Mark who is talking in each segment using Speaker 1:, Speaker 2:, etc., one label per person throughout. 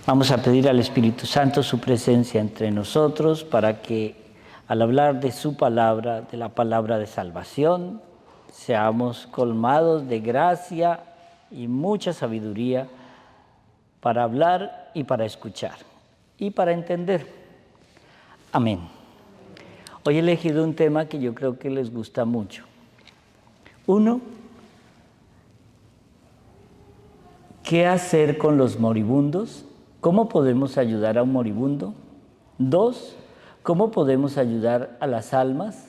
Speaker 1: Vamos a pedir al Espíritu Santo su presencia entre nosotros para que al hablar de su palabra, de la palabra de salvación, seamos colmados de gracia y mucha sabiduría para hablar y para escuchar y para entender. Amén. Hoy he elegido un tema que yo creo que les gusta mucho. Uno, ¿qué hacer con los moribundos? ¿Cómo podemos ayudar a un moribundo? Dos, ¿cómo podemos ayudar a las almas?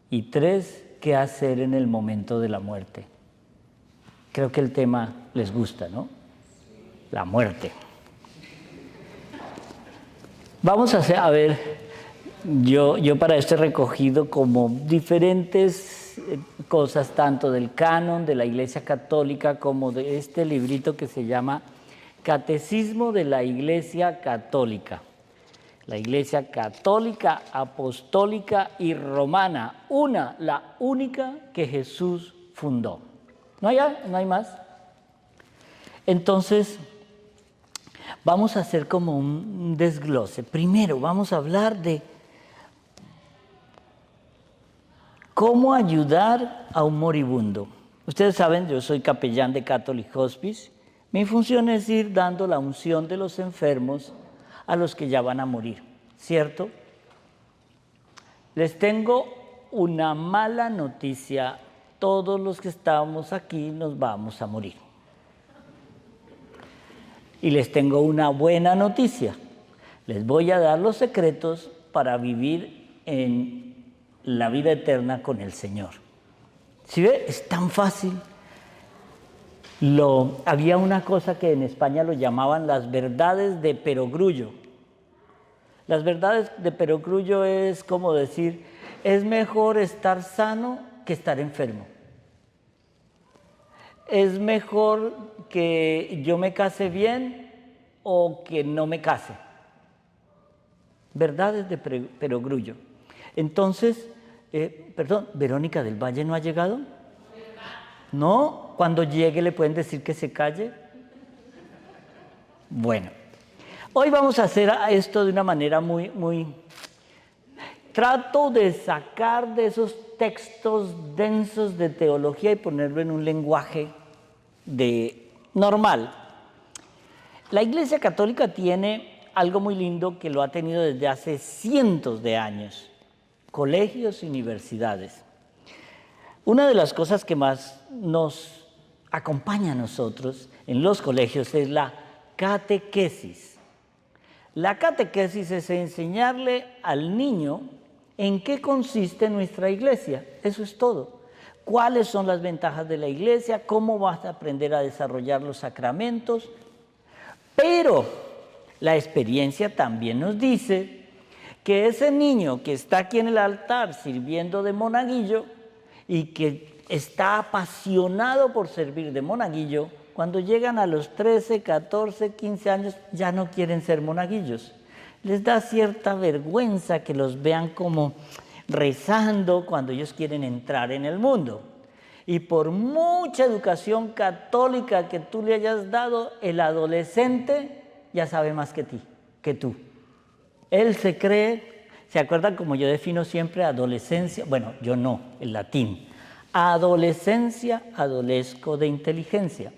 Speaker 1: Y tres, ¿qué hacer en el momento de la muerte? Creo que el tema les gusta, ¿no? La muerte. Vamos a ver, yo para esto he recogido como diferentes cosas, tanto del canon de la Iglesia Católica como de este librito que se llama Catecismo de la Iglesia Católica. La Iglesia Católica, Apostólica y Romana, la única que Jesús fundó. ¿No hay más? Entonces, vamos a hacer como un desglose. Primero, vamos a hablar de cómo ayudar a un moribundo. Ustedes saben, yo soy capellán de Catholic Hospice. Mi función es ir dando la unción de los enfermos a los que ya van a morir, ¿cierto? Les tengo una mala noticia. Todos los que estamos aquí nos vamos a morir. Y les tengo una buena noticia. Les voy a dar los secretos para vivir en la vida eterna con el Señor. ¿Sí ve? Es tan fácil. Había una cosa que en España lo llamaban las verdades de perogrullo. Las verdades de perogrullo es como decir, es mejor estar sano que estar enfermo. Es mejor que yo me case bien o que no me case. Verdades de perogrullo. Entonces, ¿Verónica del Valle no ha llegado? ¿No? Cuando llegue le pueden decir que se calle. Bueno, hoy vamos a hacer esto de una manera muy... Trato de sacar de esos textos densos de teología y ponerlo en un lenguaje normal. La Iglesia Católica tiene algo muy lindo que lo ha tenido desde hace cientos de años. Colegios y universidades. Una de las cosas que más nos acompaña a nosotros en los colegios es la catequesis. La catequesis es enseñarle al niño en qué consiste nuestra iglesia. Eso es todo. ¿Cuáles son las ventajas de la iglesia? ¿Cómo vas a aprender a desarrollar los sacramentos? Pero la experiencia también nos dice que ese niño que está aquí en el altar sirviendo de monaguillo y que está apasionado por servir de monaguillo, cuando llegan a los 13, 14, 15 años ya no quieren ser monaguillos. Les da cierta vergüenza que los vean como rezando cuando ellos quieren entrar en el mundo. Y por mucha educación católica que tú le hayas dado, el adolescente ya sabe más que tú. Él se cree, ¿se acuerdan como yo defino siempre adolescencia? Bueno, yo no, el latín. Adolescencia, adolesco de inteligencia.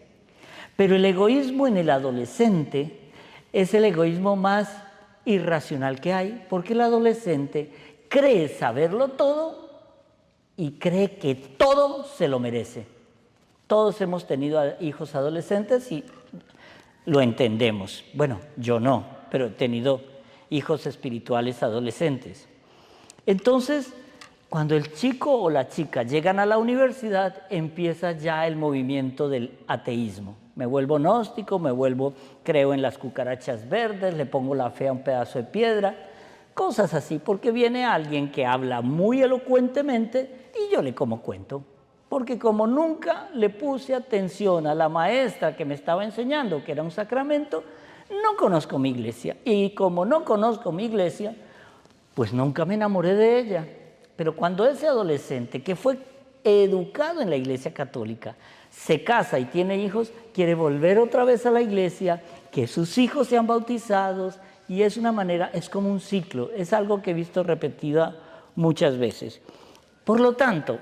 Speaker 1: Pero el egoísmo en el adolescente es el egoísmo más irracional que hay, porque el adolescente cree saberlo todo y cree que todo se lo merece. Todos hemos tenido hijos adolescentes y lo entendemos. Bueno, yo no, pero he tenido hijos espirituales adolescentes. Entonces, cuando el chico o la chica llegan a la universidad, empieza ya el movimiento del ateísmo. Me vuelvo gnóstico, creo en las cucarachas verdes, le pongo la fe a un pedazo de piedra, cosas así, porque viene alguien que habla muy elocuentemente y yo le como cuento. Porque como nunca le puse atención a la maestra que me estaba enseñando, que era un sacramento, no conozco mi iglesia. Y como no conozco mi iglesia, pues nunca me enamoré de ella. Pero cuando ese adolescente que fue educado en la Iglesia Católica se casa y tiene hijos, quiere volver otra vez a la iglesia, que sus hijos sean bautizados, y es una manera, es como un ciclo, es algo que he visto repetida muchas veces. Por lo tanto,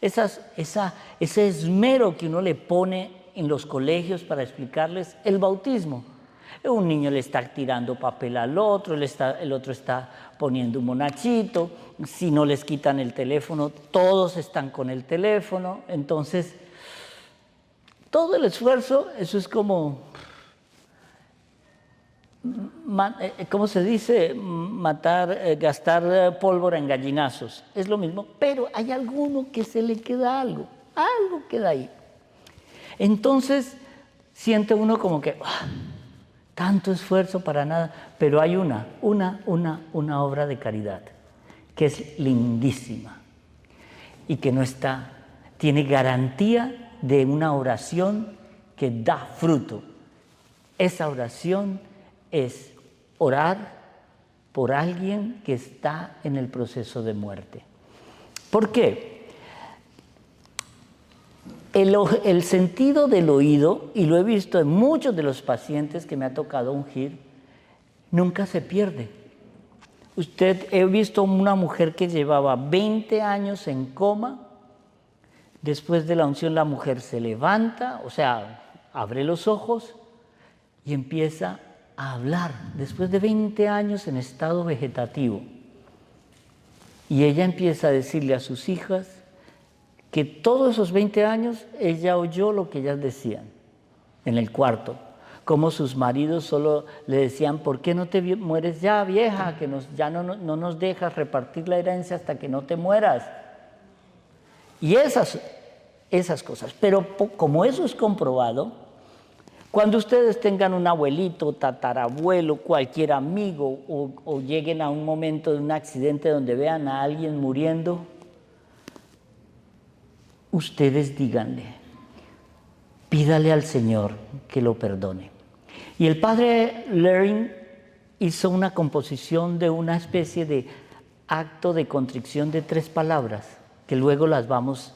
Speaker 1: ese esmero que uno le pone en los colegios para explicarles el bautismo. Un niño le está tirando papel al otro, el otro está poniendo un monachito, si no les quitan el teléfono, todos están con el teléfono, entonces todo el esfuerzo, eso es como, ¿cómo se dice? Gastar pólvora en gallinazos, es lo mismo, pero hay alguno que se le queda algo queda ahí. Entonces siente uno como que tanto esfuerzo para nada, pero hay una obra de caridad que es lindísima y que tiene garantía de una oración que da fruto. Esa oración es orar por alguien que está en el proceso de muerte. ¿Por qué? El sentido del oído, y lo he visto en muchos de los pacientes que me ha tocado ungir, nunca se pierde. He visto una mujer que llevaba 20 años en coma. Después de la unción la mujer se levanta, o sea, abre los ojos y empieza a hablar después de 20 años en estado vegetativo. Y ella empieza a decirle a sus hijas que todos esos 20 años ella oyó lo que ellas decían en el cuarto, como sus maridos solo le decían: ¿por qué no te mueres ya, vieja? Que ya no nos dejas repartir la herencia hasta que no te mueras. Y esas cosas. Pero como eso es comprobado, cuando ustedes tengan un abuelito, tatarabuelo, cualquier amigo, o lleguen a un momento de un accidente donde vean a alguien muriendo, ustedes díganle, pídale al Señor que lo perdone. Y el padre Lering hizo una composición de una especie de acto de contrición de 3 palabras, que luego las vamos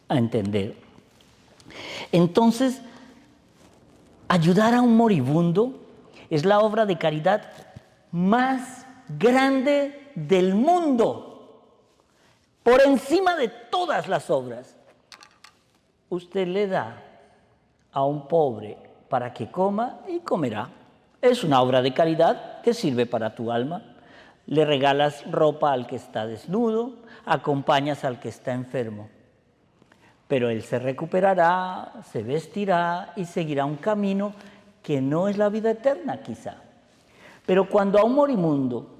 Speaker 1: a entender. Entonces, ayudar a un moribundo es la obra de caridad más grande del mundo, por encima de todas las obras. Usted le da a un pobre para que coma y comerá. Es una obra de caridad que sirve para tu alma. Le regalas ropa al que está desnudo, acompañas al que está enfermo. Pero él se recuperará, se vestirá y seguirá un camino que no es la vida eterna, quizá. Pero cuando a un moribundo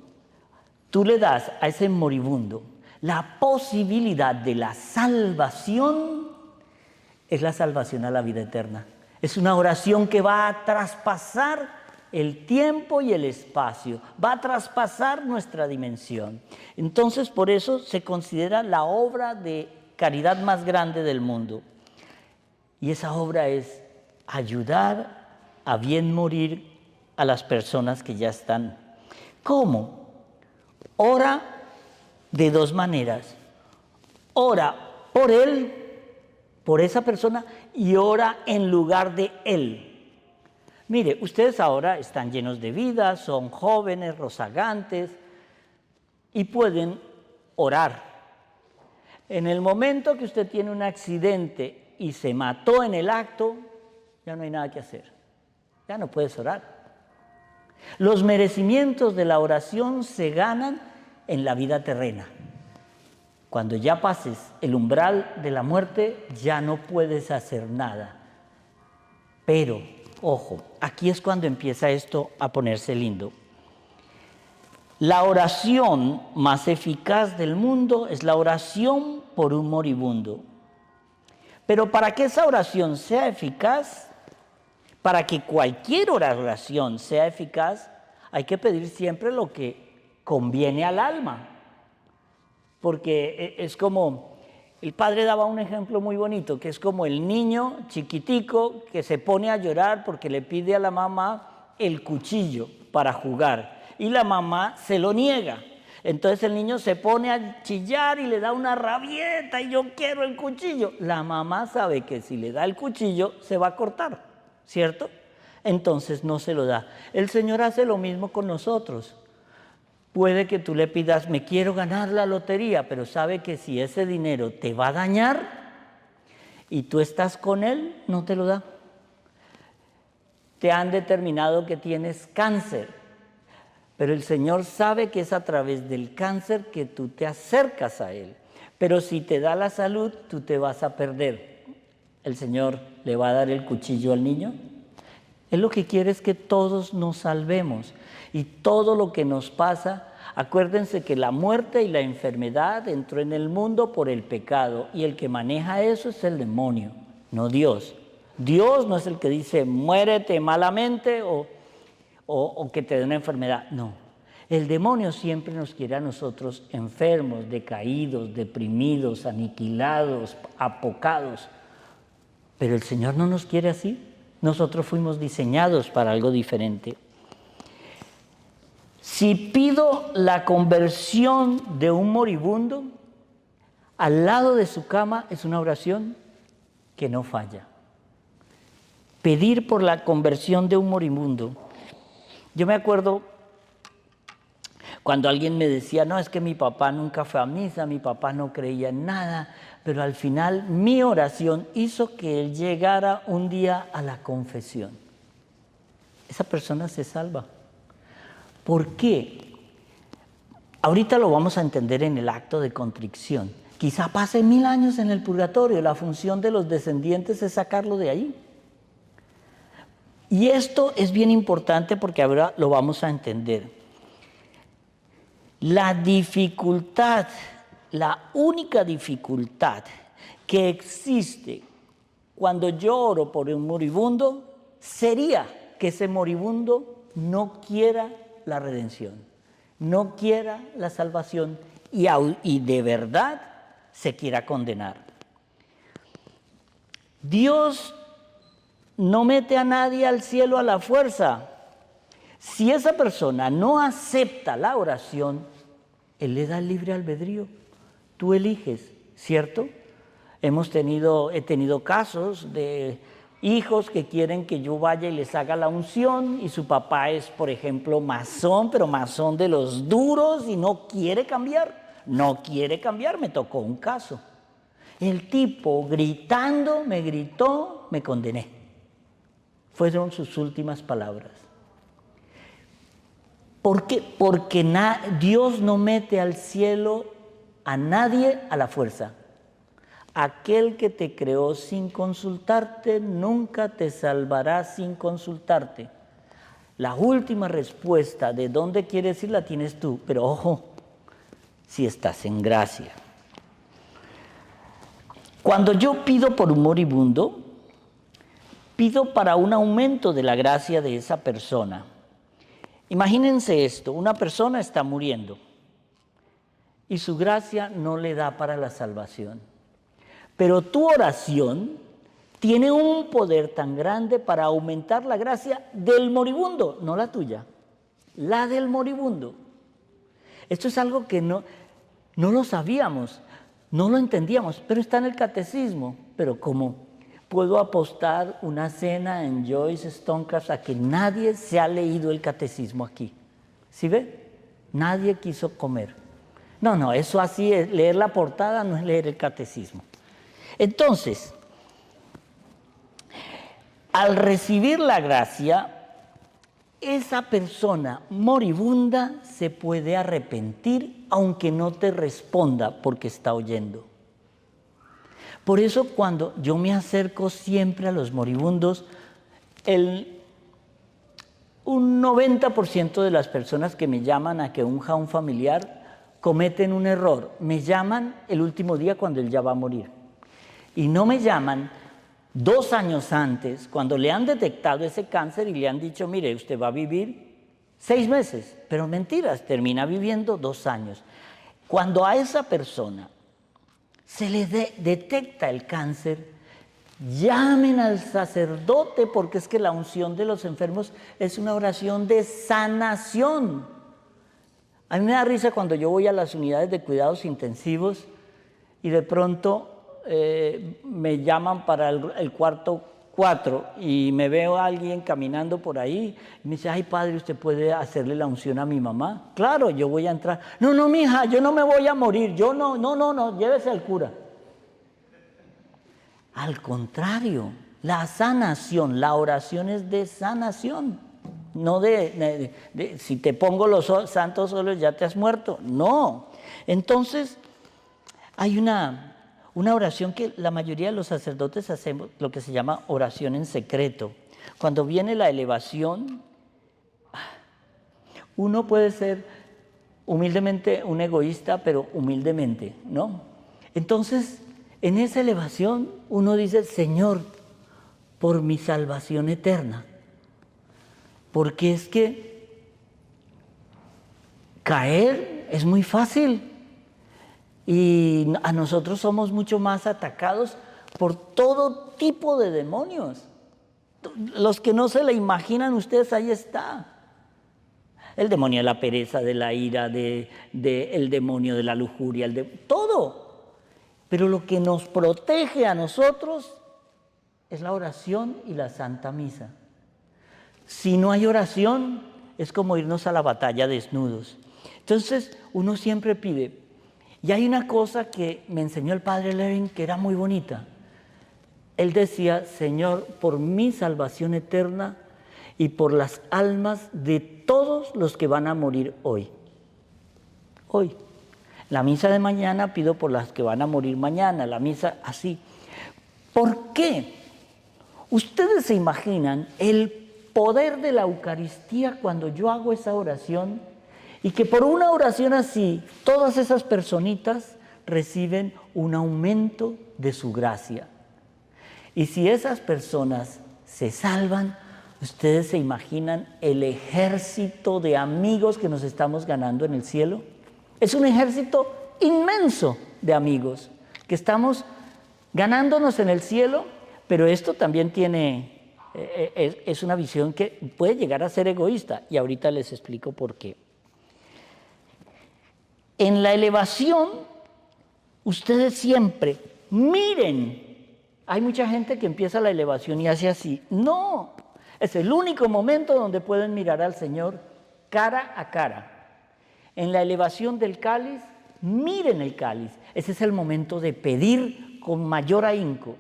Speaker 1: tú le das a ese moribundo la posibilidad de la salvación, es la salvación a la vida eterna. Es una oración que va a traspasar el tiempo y el espacio, va a traspasar nuestra dimensión. Entonces, por eso se considera la obra de caridad más grande del mundo. Y esa obra es ayudar a bien morir a las personas que ya están. ¿Cómo? Ora de 2 maneras. Ora por él, por esa persona, y ora en lugar de él. Mire, ustedes ahora están llenos de vida, son jóvenes, rozagantes, y pueden orar. En el momento que usted tiene un accidente y se mató en el acto, ya no hay nada que hacer. Ya no puedes orar. Los merecimientos de la oración se ganan en la vida terrena. Cuando ya pases el umbral de la muerte, ya no puedes hacer nada. Pero, ojo, aquí es cuando empieza esto a ponerse lindo. La oración más eficaz del mundo es la oración por un moribundo. Pero para que esa oración sea eficaz, para que cualquier oración sea eficaz, hay que pedir siempre lo que conviene al alma. Porque es como, el padre daba un ejemplo muy bonito, que es como el niño chiquitico que se pone a llorar porque le pide a la mamá el cuchillo para jugar y la mamá se lo niega. Entonces el niño se pone a chillar y le da una rabieta y yo quiero el cuchillo. La mamá sabe que si le da el cuchillo se va a cortar, ¿cierto? entonces no se lo da. El Señor hace lo mismo con nosotros. Puede que tú le pidas, me quiero ganar la lotería, pero sabe que si ese dinero te va a dañar y tú estás con Él, no te lo da. Te han determinado que tienes cáncer, pero el Señor sabe que es a través del cáncer que tú te acercas a Él. Pero si te da la salud, tú te vas a perder. ¿El Señor le va a dar el cuchillo al niño? Él lo que quiere es que todos nos salvemos. Y todo lo que nos pasa, acuérdense que la muerte y la enfermedad entró en el mundo por el pecado. Y el que maneja eso es el demonio, no Dios. Dios no es el que dice, muérete malamente o que te dé una enfermedad. No, el demonio siempre nos quiere a nosotros enfermos, decaídos, deprimidos, aniquilados, apocados. Pero el Señor no nos quiere así. Nosotros fuimos diseñados para algo diferente. Si pido la conversión de un moribundo, al lado de su cama es una oración que no falla. Pedir por la conversión de un moribundo. Yo me acuerdo cuando alguien me decía, no, es que mi papá nunca fue a misa, mi papá no creía en nada, pero al final mi oración hizo que él llegara un día a la confesión. Esa persona se salva. ¿Por qué? Ahorita lo vamos a entender en el acto de contrición. Quizá pase 1000 años en el purgatorio, la función de los descendientes es sacarlo de ahí. Y esto es bien importante porque ahora lo vamos a entender. La dificultad, la única dificultad que existe cuando yo oro por un moribundo sería que ese moribundo no quiera la redención, no quiera la salvación y de verdad se quiera condenar. Dios no mete a nadie al cielo a la fuerza. Si esa persona no acepta la oración, Él le da el libre albedrío. Tú eliges, ¿cierto? He tenido casos de hijos que quieren que yo vaya y les haga la unción y su papá es, por ejemplo, masón, pero masón de los duros y no quiere cambiar. No quiere cambiar, me tocó un caso. El tipo gritando, me gritó, me condené. Fueron sus últimas palabras. ¿Por qué? Porque Dios no mete al cielo a nadie a la fuerza. Aquel que te creó sin consultarte, nunca te salvará sin consultarte. La última respuesta de dónde quieres ir la tienes tú, pero ojo, si estás en gracia. Cuando yo pido por un moribundo, pido para un aumento de la gracia de esa persona. Imagínense esto, una persona está muriendo y su gracia no le da para la salvación. Pero tu oración tiene un poder tan grande para aumentar la gracia del moribundo, no la tuya, la del moribundo. Esto es algo que no lo sabíamos, no lo entendíamos, pero está en el catecismo. Pero ¿cómo puedo apostar una cena en Joyce Stonecraft a que nadie se ha leído el catecismo aquí? ¿Sí ve? Nadie quiso comer. No, eso así es, leer la portada no es leer el catecismo. Entonces, al recibir la gracia, esa persona moribunda se puede arrepentir aunque no te responda porque está oyendo. Por eso cuando yo me acerco siempre a los moribundos, un 90% de las personas que me llaman a que unja a un familiar cometen un error. Me llaman el último día cuando él ya va a morir. Y no me llaman 2 años antes, cuando le han detectado ese cáncer y le han dicho, mire, usted va a vivir 6 meses. Pero mentiras, termina viviendo 2 años. Cuando a esa persona se le detecta el cáncer, llamen al sacerdote, porque es que la unción de los enfermos es una oración de sanación. A mí me da risa cuando yo voy a las unidades de cuidados intensivos y de pronto me llaman para el cuarto 4 y me veo a alguien caminando por ahí y me dice, ay padre, ¿usted puede hacerle la unción a mi mamá? Claro, yo voy a entrar. No, no, mija, yo no me voy a morir, yo no, llévese al cura. Al contrario, la sanación, la oración es de sanación, no de si te pongo los santos solos ya te has muerto, no. Entonces, hay una oración que la mayoría de los sacerdotes hacemos, lo que se llama oración en secreto. Cuando viene la elevación, uno puede ser humildemente un egoísta, pero humildemente, ¿no? Entonces, en esa elevación uno dice, Señor, por mi salvación eterna. Porque es que caer es muy fácil y a nosotros somos mucho más atacados por todo tipo de demonios. Los que no se le imaginan ustedes, ahí está. El demonio de la pereza, de la ira, el demonio de la lujuria, todo. Pero lo que nos protege a nosotros es la oración y la Santa Misa. Si no hay oración, es como irnos a la batalla desnudos. Entonces, uno siempre pide. Y hay una cosa que me enseñó el padre Levin que era muy bonita. Él decía, Señor, por mi salvación eterna y por las almas de todos los que van a morir hoy. Hoy. La misa de mañana pido por las que van a morir mañana, la misa así. ¿Por qué? Ustedes se imaginan el poder de la Eucaristía cuando yo hago esa oración y que por una oración así todas esas personitas reciben un aumento de su gracia. Y si esas personas se salvan, ustedes se imaginan el ejército de amigos que nos estamos ganando en el cielo. Es un ejército inmenso de amigos que estamos ganándonos en el cielo, pero esto también es una visión que puede llegar a ser egoísta y ahorita les explico por qué. En la elevación, ustedes siempre miren. Hay mucha gente que empieza la elevación y hace así. No, es el único momento donde pueden mirar al Señor cara a cara. En la elevación del cáliz, miren el cáliz. Ese es el momento de pedir con mayor ahínco.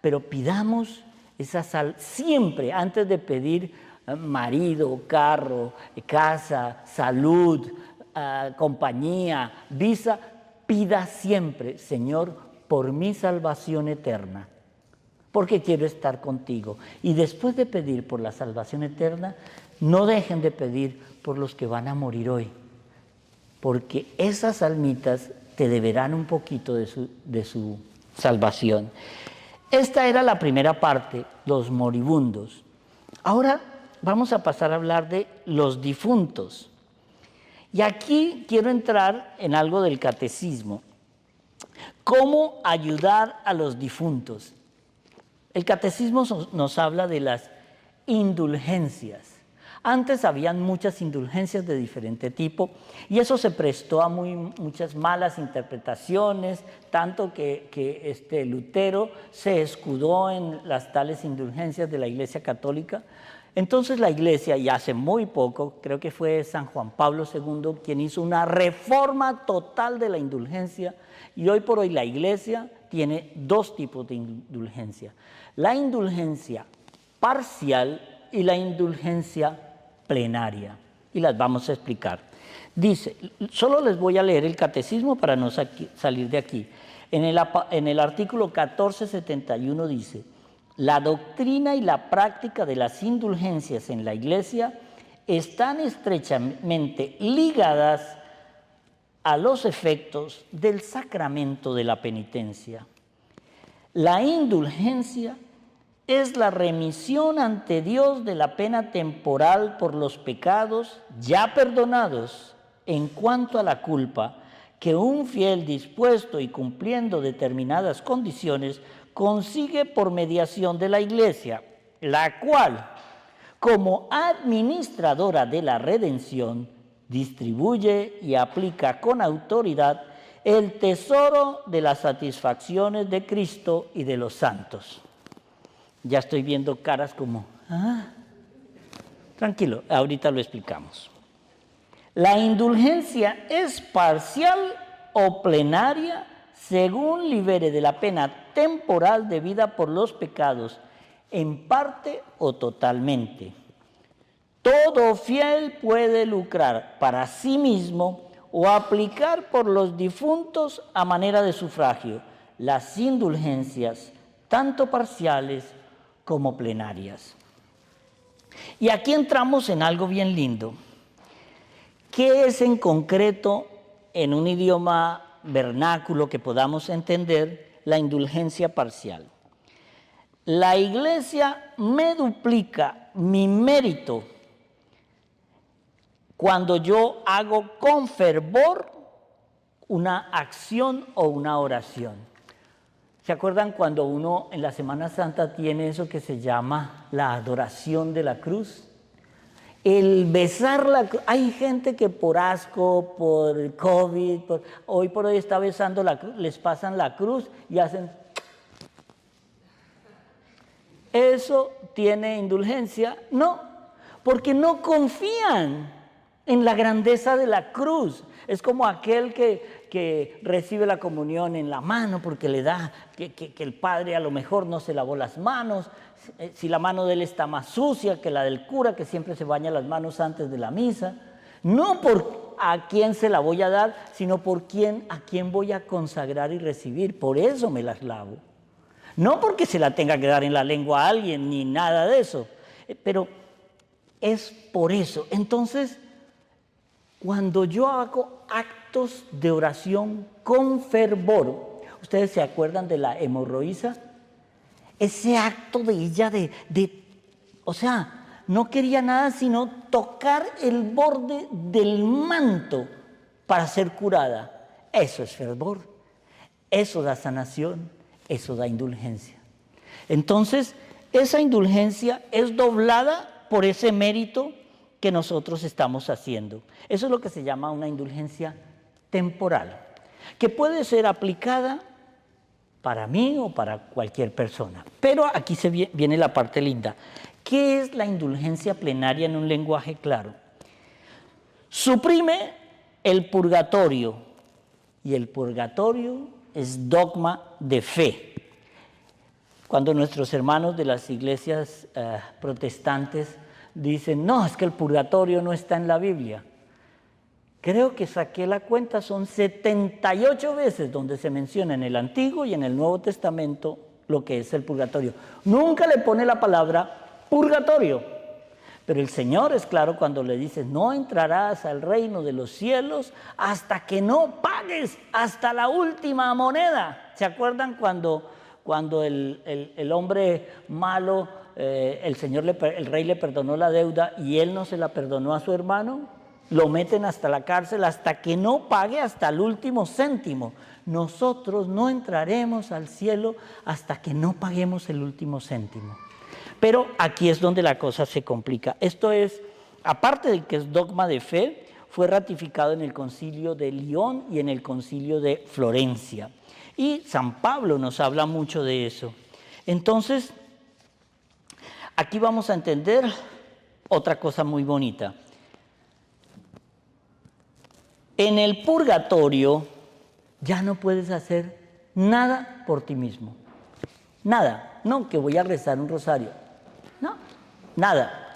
Speaker 1: Pero pidamos esa sal siempre, antes de pedir marido, carro, casa, salud, compañía, visa, pida siempre, Señor, por mi salvación eterna, porque quiero estar contigo. Y después de pedir por la salvación eterna, no dejen de pedir por los que van a morir hoy, porque esas almitas te deberán un poquito de su salvación. Esta era la primera parte, los moribundos. Ahora vamos a pasar a hablar de los difuntos. Y aquí quiero entrar en algo del catecismo. ¿Cómo ayudar a los difuntos? El catecismo nos habla de las indulgencias. Antes habían muchas indulgencias de diferente tipo y eso se prestó a muchas malas interpretaciones, tanto que Lutero se escudó en las tales indulgencias de la Iglesia Católica. Entonces la Iglesia, y hace muy poco, creo que fue San Juan Pablo II quien hizo una reforma total de la indulgencia, y hoy por hoy la Iglesia tiene dos tipos de indulgencia: la indulgencia parcial y la indulgencia plenaria, y las vamos a explicar. Dice, solo les voy a leer el catecismo para no salir de aquí. En el artículo 1471 dice: la doctrina y la práctica de las indulgencias en la Iglesia están estrechamente ligadas a los efectos del sacramento de la penitencia. La indulgencia es la remisión ante Dios de la pena temporal por los pecados ya perdonados en cuanto a la culpa que un fiel dispuesto y cumpliendo determinadas condiciones consigue por mediación de la Iglesia, la cual, como administradora de la redención, distribuye y aplica con autoridad el tesoro de las satisfacciones de Cristo y de los santos. Ya estoy viendo caras como, tranquilo, ahorita lo explicamos. La indulgencia es parcial o plenaria según libere de la pena temporal debida por los pecados, en parte o totalmente. Todo fiel puede lucrar para sí mismo o aplicar por los difuntos a manera de sufragio las indulgencias, tanto parciales como plenarias. Y aquí entramos en algo bien lindo. ¿Qué es en concreto, en un idioma vernáculo que podamos entender, la indulgencia parcial? La Iglesia me duplica mi mérito cuando yo hago con fervor una acción o una oración. ¿Se acuerdan cuando uno en la Semana Santa tiene eso que se llama la adoración de la cruz? El besar la cruz. Hay gente que por asco, por COVID, hoy por hoy está besando la cruz, les pasan la cruz y hacen... ¿Eso tiene indulgencia? No, porque no confían en la grandeza de la cruz. Es como aquel que recibe la comunión en la mano porque le da que el padre a lo mejor no se lavó las manos, si la mano de él está más sucia que la del cura, que siempre se baña las manos antes de la misa. No por a quién se la voy a dar, sino a quién voy a consagrar y recibir. Por eso me las lavo. No porque se la tenga que dar en la lengua a alguien, ni nada de eso, pero es por eso. Entonces, cuando yo hago actos de oración con fervor, ¿ustedes se acuerdan de la hemorroísa? Ese acto de ella o sea, no quería nada sino tocar el borde del manto para ser curada. Eso es fervor, eso da sanación, eso da indulgencia. Entonces, esa indulgencia es doblada por ese mérito que nosotros estamos haciendo. Eso es lo que se llama una indulgencia temporal, que puede ser aplicada para mí o para cualquier persona. Pero aquí viene la parte linda. ¿Qué es la indulgencia plenaria en un lenguaje claro? Suprime el purgatorio, y el purgatorio es dogma de fe. Cuando nuestros hermanos de las iglesias protestantes dicen, no, es que el purgatorio no está en la Biblia. Creo que saqué la cuenta, son 78 veces donde se menciona en el Antiguo y en el Nuevo Testamento lo que es el purgatorio. Nunca le pone la palabra purgatorio, pero el Señor es claro cuando le dice, no entrarás al reino de los cielos hasta que no pagues hasta la última moneda. ¿Se acuerdan cuando el hombre malo, el rey le perdonó la deuda y él no se la perdonó a su hermano? Lo meten hasta la cárcel hasta que no pague hasta el último céntimo. Nosotros no entraremos al cielo hasta que no paguemos el último céntimo. Pero aquí es donde la cosa se complica. Esto es, aparte de que es dogma de fe, fue ratificado en el Concilio de Lyon y en el Concilio de Florencia. Y San Pablo nos habla mucho de eso. Entonces, aquí vamos a entender otra cosa muy bonita. En el purgatorio ya no puedes hacer nada por ti mismo. Nada. No, que voy a rezar un rosario. No, nada.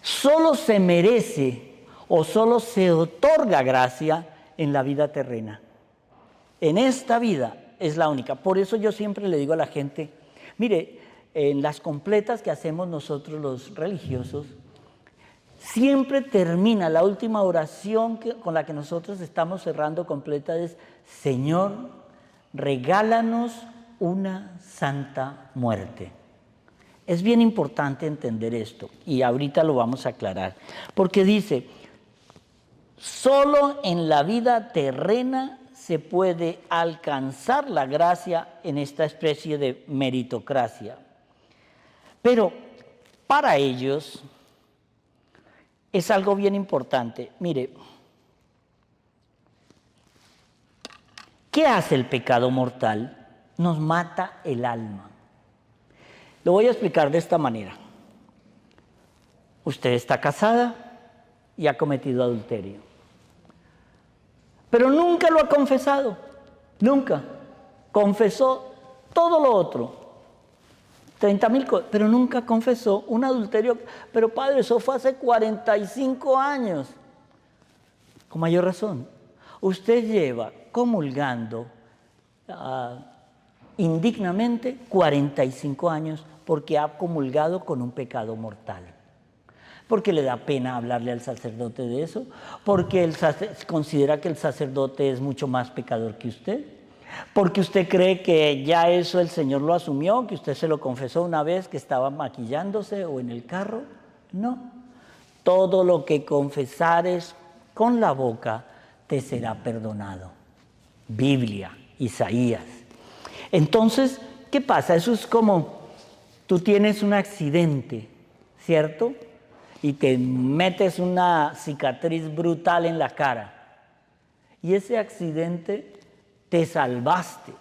Speaker 1: Solo se merece o solo se otorga gracia en la vida terrena. En esta vida es la única. Por eso yo siempre le digo a la gente, mire, en las completas que hacemos nosotros los religiosos, siempre termina la última oración con la que nosotros estamos cerrando completa es, Señor, regálanos una santa muerte. Es bien importante entender esto y ahorita lo vamos a aclarar, porque dice, solo en la vida terrena se puede alcanzar la gracia en esta especie de meritocracia. Pero para ellos es algo bien importante. Mire, ¿qué hace el pecado mortal? Nos mata el alma. Lo voy a explicar de esta manera. Usted está casada y ha cometido adulterio, pero nunca lo ha confesado, nunca. Confesó todo lo otro, 30.000 cosas, pero nunca confesó un adulterio. Pero padre, eso fue hace 45 años. Con mayor razón, usted lleva comulgando indignamente 45 años porque ha comulgado con un pecado mortal. Porque le da pena hablarle al sacerdote de eso, porque él considera que el sacerdote es mucho más pecador que usted, porque usted cree que ya eso el Señor lo asumió, que usted se lo confesó una vez que estaba maquillándose o en el carro. No, todo lo que confesares con la boca te será perdonado. Biblia, Isaías. Entonces, ¿qué pasa? Eso es como tú tienes un accidente, ¿cierto? Y te metes una cicatriz brutal en la cara. Y ese accidente te salvaste,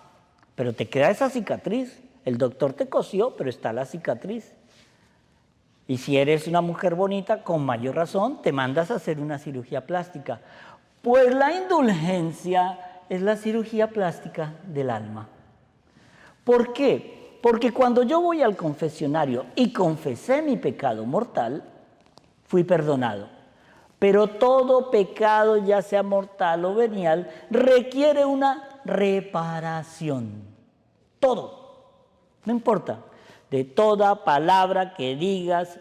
Speaker 1: pero te queda esa cicatriz. El doctor te cosió, pero está la cicatriz. Y si eres una mujer bonita, con mayor razón, te mandas a hacer una cirugía plástica. Pues la indulgencia es la cirugía plástica del alma. ¿Por qué? Porque cuando yo voy al confesionario y confesé mi pecado mortal, fui perdonado. Pero todo pecado, ya sea mortal o venial, requiere una reparación. Todo. No importa. De toda palabra que digas,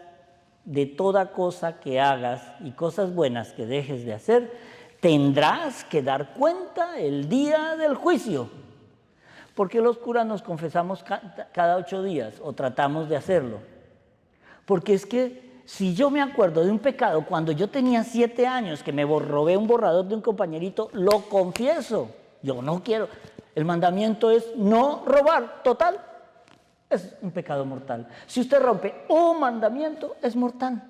Speaker 1: de toda cosa que hagas y cosas buenas que dejes de hacer, tendrás que dar cuenta el día del juicio. ¿Por qué los curas nos confesamos cada 8 días o tratamos de hacerlo? Porque es que si yo me acuerdo de un pecado cuando yo tenía 7 años, que me robé un borrador de un compañerito, lo confieso. Yo no quiero. El mandamiento es no robar, total. Es un pecado mortal. Si usted rompe un mandamiento, es mortal.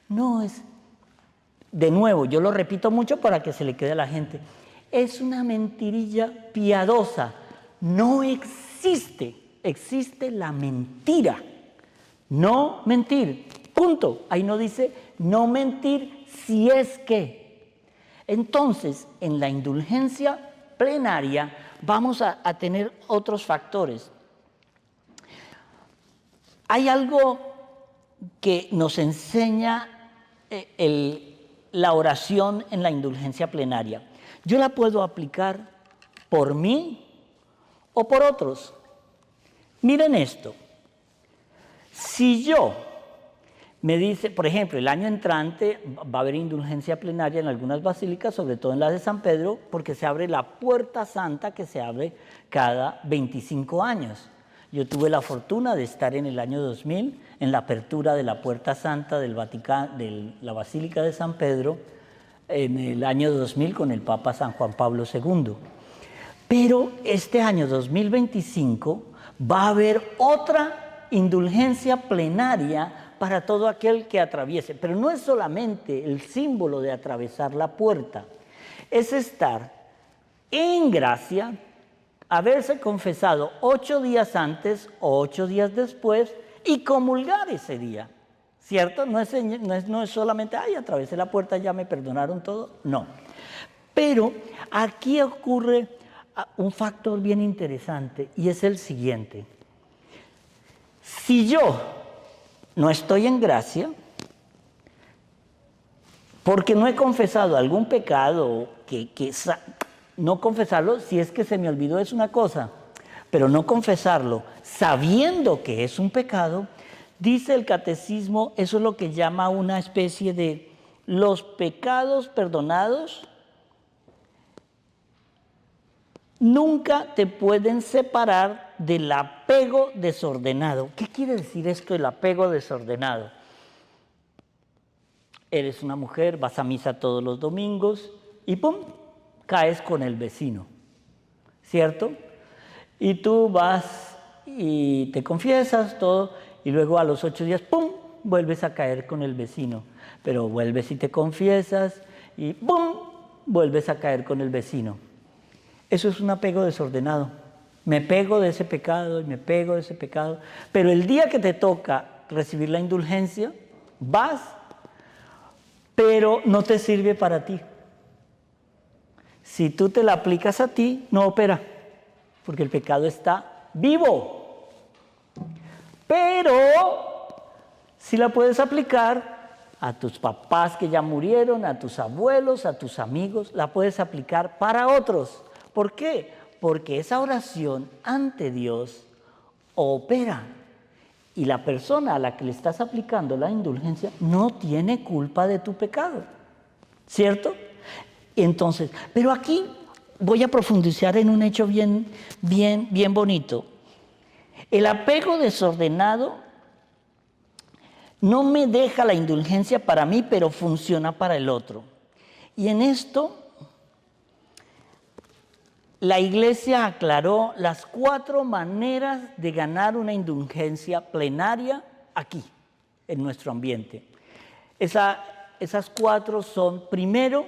Speaker 1: No es. De nuevo, yo lo repito mucho para que se le quede a la gente. Es una mentirilla piadosa. No existe. Existe la mentira. No mentir. Punto. Ahí no dice no mentir si es que. Entonces, en la indulgencia plenaria vamos a tener otros factores. Hay algo que nos enseña la oración en la indulgencia plenaria. Yo la puedo aplicar por mí o por otros. Miren esto. Si yo me dice, por ejemplo, el año entrante va a haber indulgencia plenaria en algunas basílicas, sobre todo en la de San Pedro, porque se abre la Puerta Santa, que se abre cada 25 años. Yo tuve la fortuna de estar en el año 2000 en la apertura de la Puerta Santa del Vaticano, de la Basílica de San Pedro, en el año 2000 con el Papa San Juan Pablo II. Pero este año 2025 va a haber otra indulgencia plenaria para todo aquel que atraviese. Pero no es solamente el símbolo de atravesar la puerta, es estar en gracia, haberse confesado 8 días antes o 8 días después y comulgar ese día, ¿cierto? No es solamente, ay, atravesé la puerta, ya me perdonaron todo, no. Pero aquí ocurre un factor bien interesante y es el siguiente. Si yo no estoy en gracia, porque no he confesado algún pecado, no confesarlo, si es que se me olvidó es una cosa, pero no confesarlo sabiendo que es un pecado, dice el catecismo, eso es lo que llama una especie de los pecados perdonados nunca te pueden separar del apego desordenado. ¿Qué quiere decir esto del apego desordenado? Eres una mujer, vas a misa todos los domingos y ¡pum!, caes con el vecino, ¿cierto? Y tú vas y te confiesas todo y luego a los 8 días, ¡pum!, vuelves a caer con el vecino. Pero vuelves y te confiesas y ¡pum!, vuelves a caer con el vecino. Eso es un apego desordenado. Me pego de ese pecado y me pego de ese pecado. Pero el día que te toca recibir la indulgencia, vas, pero no te sirve para ti. Si tú te la aplicas a ti, no opera, porque el pecado está vivo. Pero si la puedes aplicar a tus papás que ya murieron, a tus abuelos, a tus amigos, la puedes aplicar para otros. ¿Por qué? Porque esa oración ante Dios opera. Y la persona a la que le estás aplicando la indulgencia no tiene culpa de tu pecado. ¿Cierto? Entonces, pero aquí voy a profundizar en un hecho bien bonito. El apego desordenado no me deja la indulgencia para mí, pero funciona para el otro. Y en esto, la Iglesia aclaró las 4 maneras de ganar una indulgencia plenaria aquí, en nuestro ambiente. Esas 4 son, primero,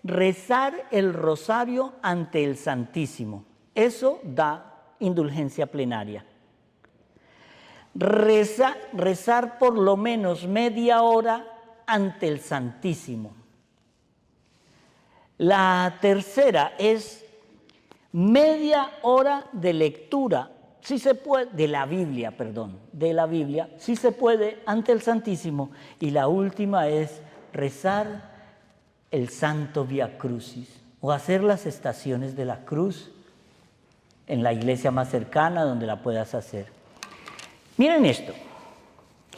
Speaker 1: rezar el rosario ante el Santísimo. Eso da indulgencia plenaria. Rezar por lo menos media hora ante el Santísimo. La tercera es media hora de lectura, si se puede, de la Biblia, si se puede, ante el Santísimo. Y la última es rezar el Santo Vía Crucis, o hacer las estaciones de la cruz en la iglesia más cercana donde la puedas hacer. Miren esto,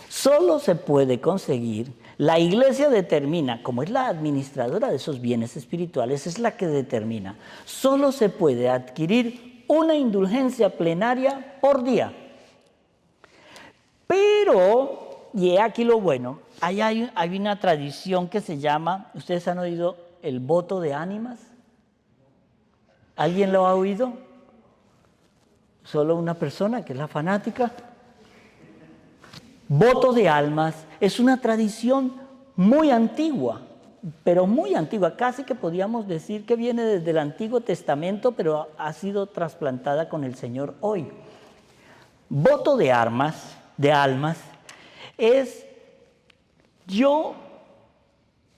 Speaker 1: solo se puede conseguir, la Iglesia determina, como es la administradora de esos bienes espirituales, es la que determina, solo se puede adquirir una indulgencia plenaria por día. Pero, y he aquí lo bueno, hay una tradición que se llama, ¿ustedes han oído el voto de ánimas? ¿Alguien lo ha oído? Solo una persona, que es la fanática. Voto de almas es una tradición muy antigua, pero muy antigua, casi que podríamos decir que viene desde el Antiguo Testamento, pero ha sido trasplantada con el Señor hoy. Voto de almas es: yo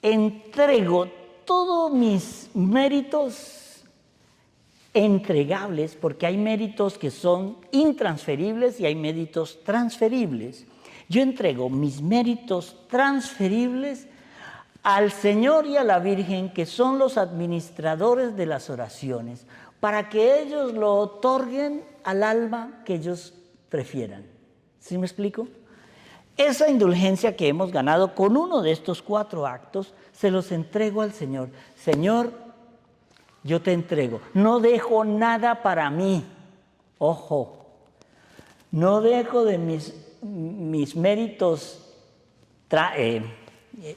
Speaker 1: entrego todos mis méritos entregables, porque hay méritos que son intransferibles y hay méritos transferibles. Yo entrego mis méritos transferibles al Señor y a la Virgen, que son los administradores de las oraciones, para que ellos lo otorguen al alma que ellos prefieran. ¿Sí me explico? Esa indulgencia que hemos ganado con uno de estos 4 actos, se los entrego al Señor. Señor, yo te entrego. No dejo nada para mí. Ojo, no dejo de mis méritos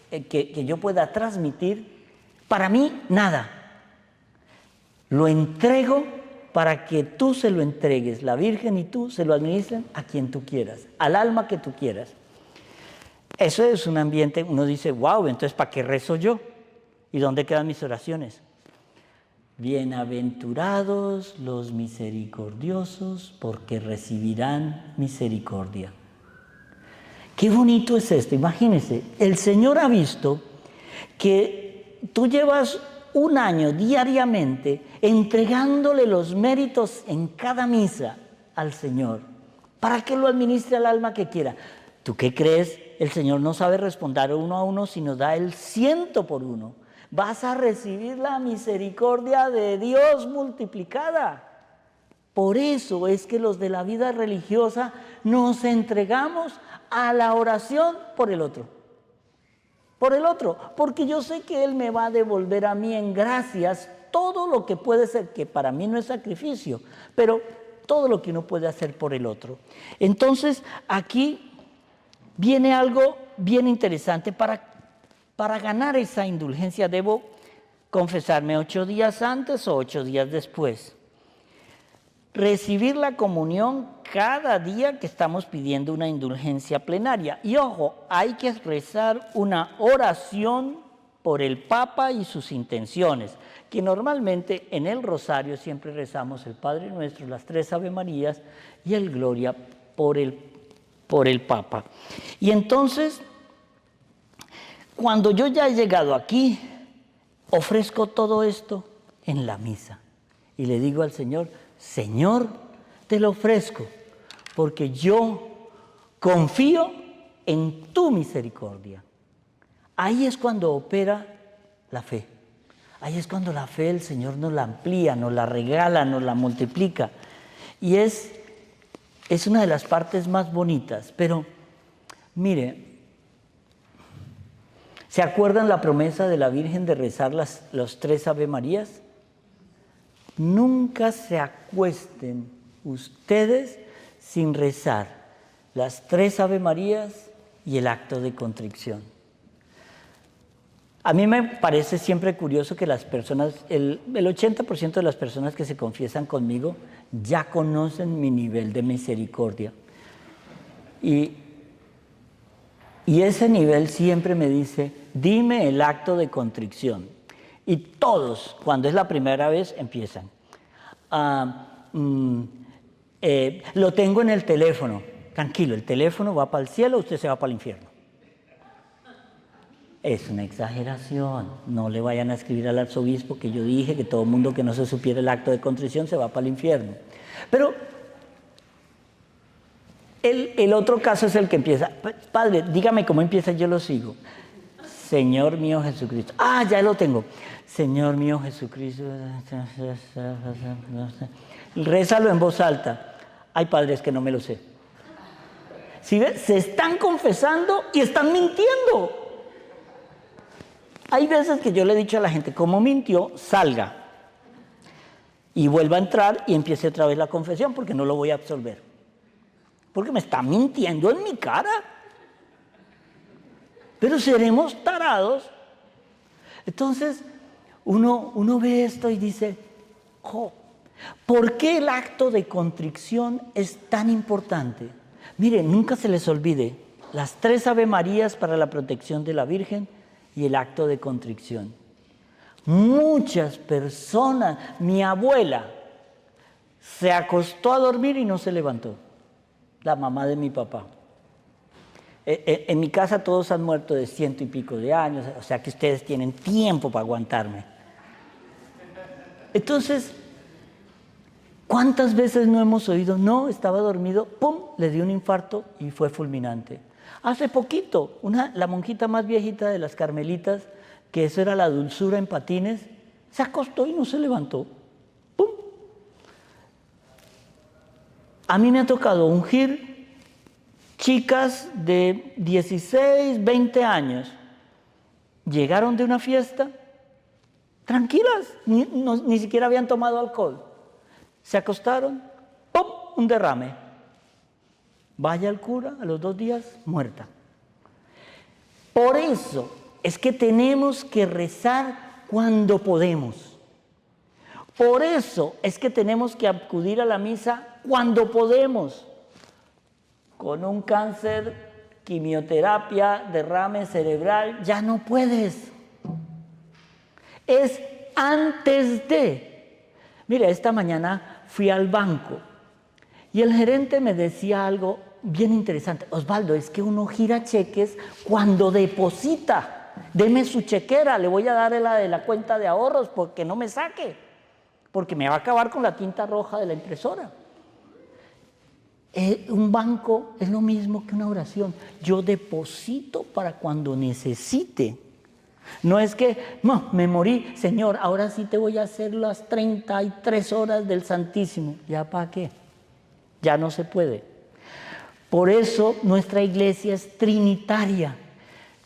Speaker 1: que yo pueda transmitir, para mí nada. Lo entrego para que tú se lo entregues, la Virgen y tú se lo administren a quien tú quieras, al alma que tú quieras. Eso es un ambiente, uno dice, wow, entonces ¿para qué rezo yo? ¿Y dónde quedan mis oraciones? Bienaventurados los misericordiosos, porque recibirán misericordia. Qué bonito es esto, imagínense, el Señor ha visto que tú llevas un año diariamente entregándole los méritos en cada misa al Señor, para que lo administre al alma que quiera. ¿Tú qué crees? El Señor no sabe responder uno a uno, sino da el 100 por 1. Vas a recibir la misericordia de Dios multiplicada. Por eso es que los de la vida religiosa nos entregamos a la oración por el otro. Por el otro, porque yo sé que Él me va a devolver a mí en gracias todo lo que puede ser, que para mí no es sacrificio, pero todo lo que uno puede hacer por el otro. Entonces, aquí viene algo bien interesante. Para ganar esa indulgencia debo confesarme 8 días antes o 8 días después. Recibir la comunión cada día que estamos pidiendo una indulgencia plenaria. Y ojo, hay que rezar una oración por el Papa y sus intenciones, que normalmente en el rosario siempre rezamos el Padre Nuestro, las 3 Ave Marías y el Gloria por el Papa. Y entonces, cuando yo ya he llegado aquí, ofrezco todo esto en la misa y le digo al Señor, Señor, te lo ofrezco, porque yo confío en tu misericordia. Ahí es cuando opera la fe. Ahí es cuando la fe el Señor nos la amplía, nos la regala, nos la multiplica. Y es una de las partes más bonitas. Pero, mire, ¿se acuerdan la promesa de la Virgen de rezar los 3 Ave Marías? Nunca se acuesten ustedes sin rezar las 3 Ave Marías y el acto de contrición. A mí me parece siempre curioso que las personas, el 80% de las personas que se confiesan conmigo ya conocen mi nivel de misericordia. Y ese nivel siempre me dice, dime el acto de contrición. Y todos, cuando es la primera vez, empiezan. Lo tengo en el teléfono. Tranquilo, el teléfono va para el cielo, usted se va para el infierno. Es una exageración. No le vayan a escribir al arzobispo que yo dije que todo el mundo que no se supiera el acto de contrición se va para el infierno. Pero el otro caso es el que empieza. Padre, dígame cómo empieza, yo lo sigo. Señor mío Jesucristo. Ah, ya lo tengo. Señor mío Jesucristo. Rézalo en voz alta. Ay, padre, es que no me lo sé. ¿Sí ves? Se están confesando y están mintiendo. Hay veces que yo le he dicho a la gente, como mintió, salga y vuelva a entrar y empiece otra vez la confesión porque no lo voy a absolver. Porque me está mintiendo en mi cara. Pero seremos tarados. Entonces, uno ve esto y dice, oh, ¿por qué el acto de contrición es tan importante? Miren, nunca se les olvide las 3 Ave Marías para la protección de la Virgen y el acto de contrición. Muchas personas, mi abuela se acostó a dormir y no se levantó, la mamá de mi papá. En mi casa todos han muerto de 100 y pico de años, o sea que ustedes tienen tiempo para aguantarme. Entonces, ¿cuántas veces no hemos oído? No, estaba dormido, ¡pum!, le dio un infarto y fue fulminante. Hace poquito, la monjita más viejita de las carmelitas, que eso era la dulzura en patines, se acostó y no se levantó. ¡Pum! A mí me ha tocado ungir chicas de 16, 20 años. Llegaron de una fiesta tranquilas, ni siquiera habían tomado alcohol. Se acostaron, ¡pum!, un derrame. Vaya el cura, a los 2 días, muerta. Por eso es que tenemos que rezar cuando podemos. Por eso es que tenemos que acudir a la misa cuando podemos. Con un cáncer, quimioterapia, derrame cerebral, ya no puedes. Es antes de. Mira, esta mañana fui al banco y el gerente me decía algo bien interesante. Osvaldo, es que uno gira cheques cuando deposita. Deme su chequera, le voy a dar la de la cuenta de ahorros porque no me saque, porque me va a acabar con la tinta roja de la impresora. Un banco es lo mismo que una oración. Yo deposito para cuando necesite. No es que, no, me morí, Señor, ahora sí te voy a hacer las 33 horas del Santísimo. ¿Ya para qué? Ya no se puede. Por eso nuestra iglesia es trinitaria.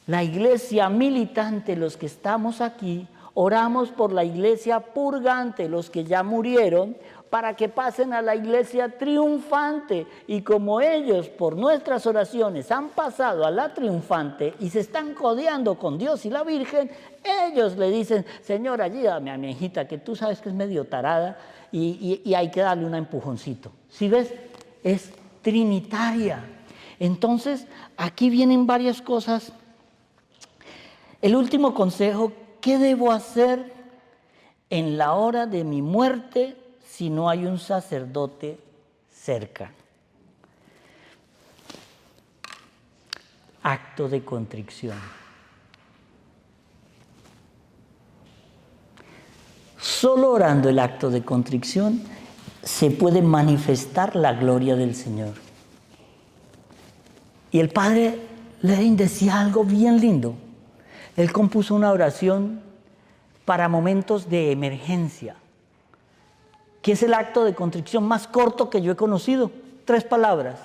Speaker 1: La iglesia militante, los que estamos aquí, oramos por la iglesia purgante, los que ya murieron, para que pasen a la iglesia triunfante. Y como ellos, por nuestras oraciones, han pasado a la triunfante y se están codeando con Dios y la Virgen, ellos le dicen, Señor, ayúdame a mi hijita, que tú sabes que es medio tarada y hay que darle un empujoncito. ¿Sí ves? Es trinitaria. Entonces, aquí vienen varias cosas. El último consejo, ¿qué debo hacer en la hora de mi muerte si no hay un sacerdote cerca? Acto de contrición. Solo orando el acto de contrición se puede manifestar la gloria del Señor. Y el padre Lenin decía algo bien lindo. Él compuso una oración para momentos de emergencia, que es el acto de contrición más corto que yo he conocido. 3 palabras.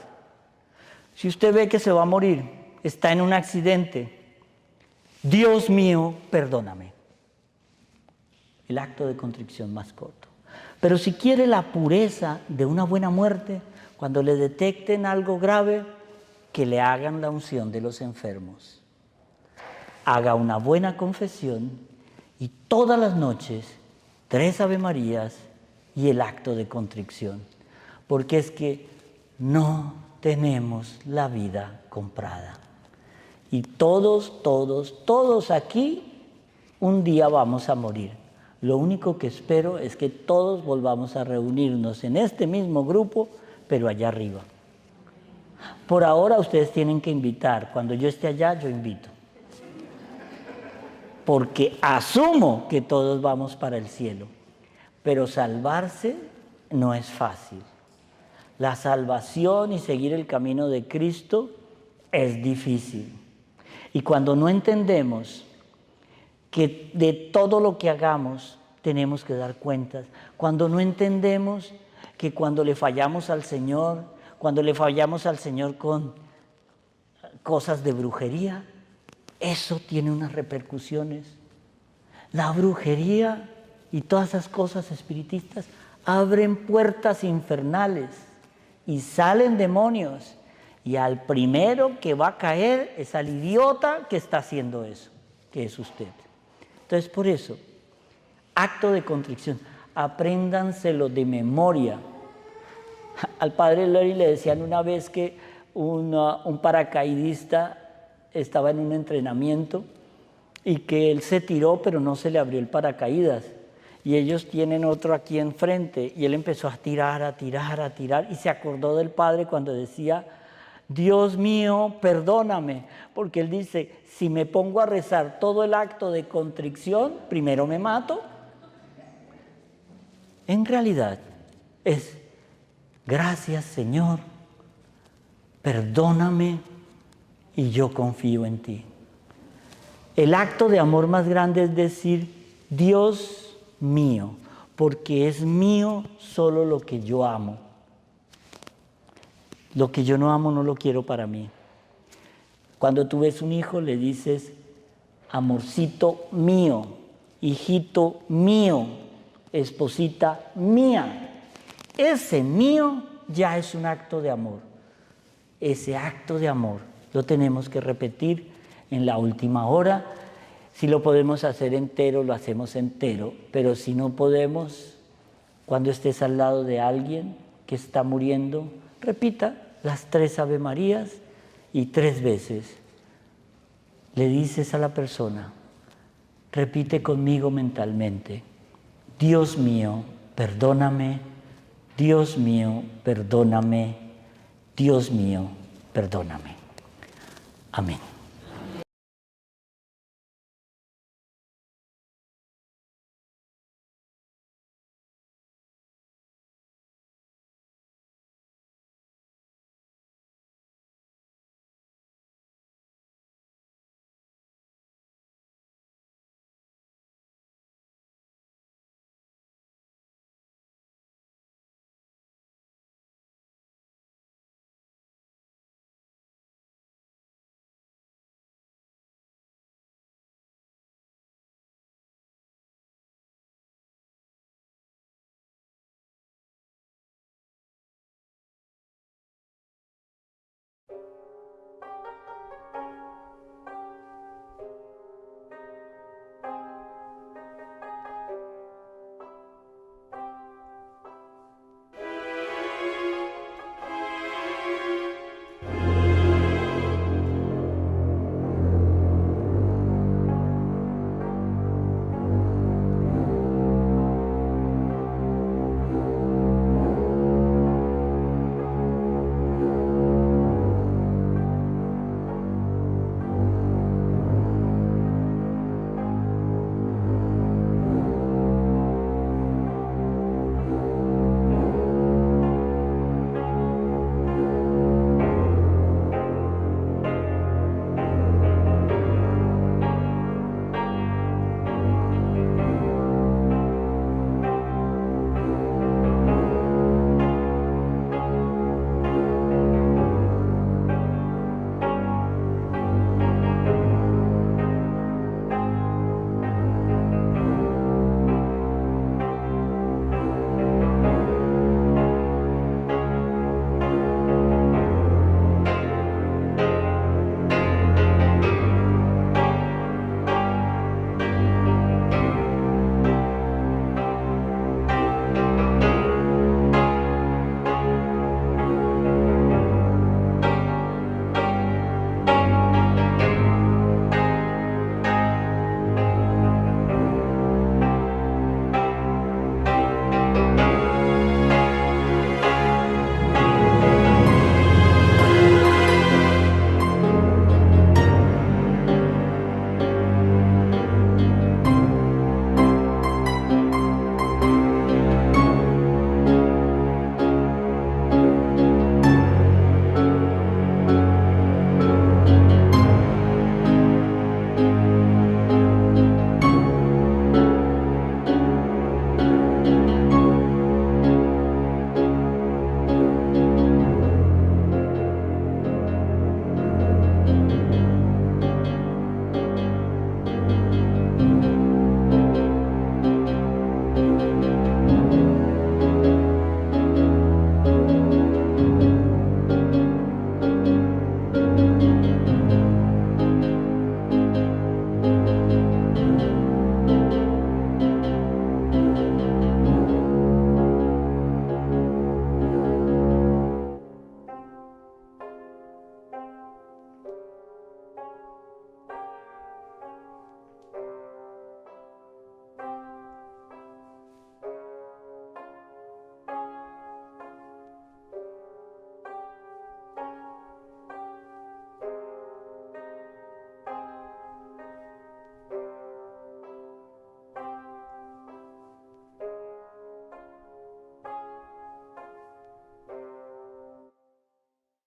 Speaker 1: Si usted ve que se va a morir, está en un accidente, Dios mío, perdóname. El acto de contrición más corto. Pero si quiere la pureza de una buena muerte, cuando le detecten algo grave, que le hagan la unción de los enfermos. Haga una buena confesión y todas las noches 3 Ave Marías y el acto de contrición. Porque es que no tenemos la vida comprada. Y todos aquí un día vamos a morir. Lo único que espero es que todos volvamos a reunirnos en este mismo grupo, pero allá arriba. Por ahora ustedes tienen que invitar. Cuando yo esté allá, yo invito. Porque asumo que todos vamos para el cielo. Pero salvarse no es fácil. La salvación y seguir el camino de Cristo es difícil. Y cuando no entendemos que de todo lo que hagamos tenemos que dar cuentas, cuando no entendemos que cuando le fallamos al Señor, con cosas de brujería, eso tiene unas repercusiones. La brujería y todas esas cosas espiritistas abren puertas infernales y salen demonios. Y al primero que va a caer es al idiota que está haciendo eso, que es usted. Entonces, por eso, acto de contrición, apréndanselo de memoria. Al padre Lenin le decían una vez que un paracaidista estaba en un entrenamiento y que él se tiró, pero no se le abrió el paracaídas. Y ellos tienen otro aquí enfrente. Y él empezó a tirar, y se acordó del padre cuando decía, Dios mío, perdóname. Porque él dice, si me pongo a rezar todo el acto de contrición, primero me mato. En realidad es, gracias Señor, perdóname y yo confío en ti. El acto de amor más grande es decir, Dios mío, porque es mío solo lo que yo amo. Lo que yo no amo no lo quiero para mí. Cuando tú ves un hijo le dices, amorcito mío, hijito mío, esposita mía. Ese mío ya es un acto de amor. Ese acto de amor lo tenemos que repetir en la última hora. Si lo podemos hacer entero, lo hacemos entero, pero si no podemos, cuando estés al lado de alguien que está muriendo, repita las 3 Ave Marías y 3 veces le dices a la persona, repite conmigo mentalmente, Dios mío, perdóname, Dios mío, perdóname, Dios mío, perdóname. Amén.